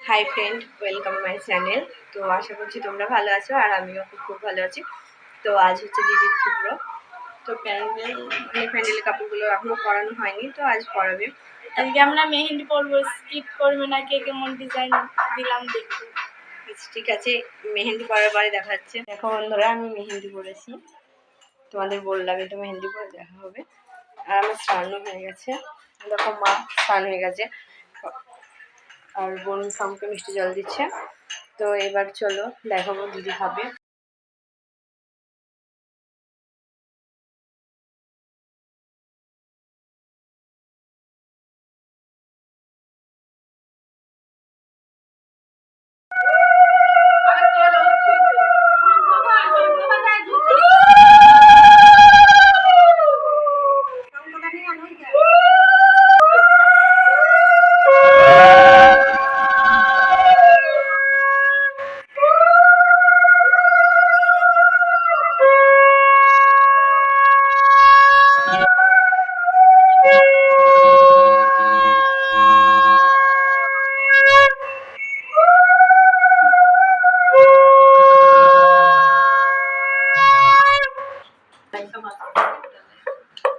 Hi friend, welcome my channel. তো আশা করছি তোমরা ভালো আছো আর আমিও খুব ভালো আছি। তো আজ হচ্ছে দিদির টুকরো। তো প্যান্ডেলের কাপড়গুলো এখনও পরানো হয়নি, তো আজ পরাবে। আজকে আমরা মেহেন্দি পরবো। স্কিপ করবে না, কে কেমন ডিজাইন দিলাম দেখো। ঠিক আছে, মেহেন্দি পরার পরে দেখা যাচ্ছে। দেখো বন্ধুরা, আমি মেহেন্দি পরেছি, তোমাদের বললাম এটা মেহেন্দি পরে দেখা হবে। আর আমার স্নানও হয়ে গেছে, দেখো মা স্নান হয়ে গেছে আর বোন সামকে মিষ্টি জল দিচ্ছে। তো এবার চলো দেখাবো দিদি খাবে।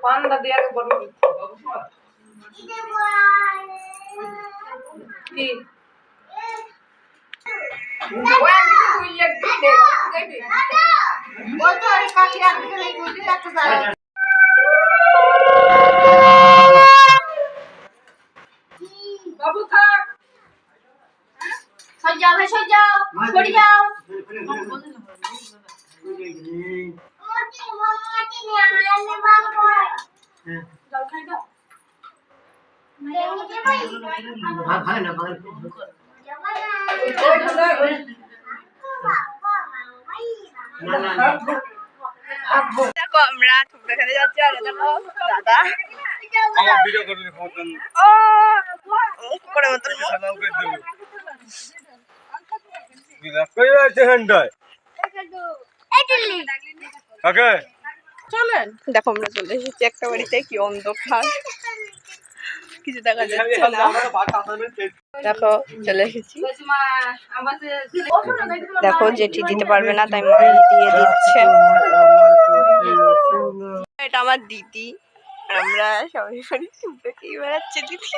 পান্ডা দিয়ে আগে বড় কি বাবু থাক, সরে যাও ভাই, সরে যাও, সরে যাও। দেখো আমরা ঠুকরা খেতে যাচ্ছি আর দেখো দাদা আমার ভিডিও করবি মতন করে মতন কই আছে হ্যান্ডাই ওকে চলেন। দেখো আমরা চলে এসেছি একটা বাড়িতে, কি অন্ধকার, কিছু দেখা যাচ্ছে না। দেখো চলে এসেছি, দেখো জেঠি দিতে পারবে না তাই মাই দিয়ে দিচ্ছে। এটা আমার দিদি, আমরা সবাই বাড়ি চুপে খেয়ে বেড়াচ্ছে দিদি।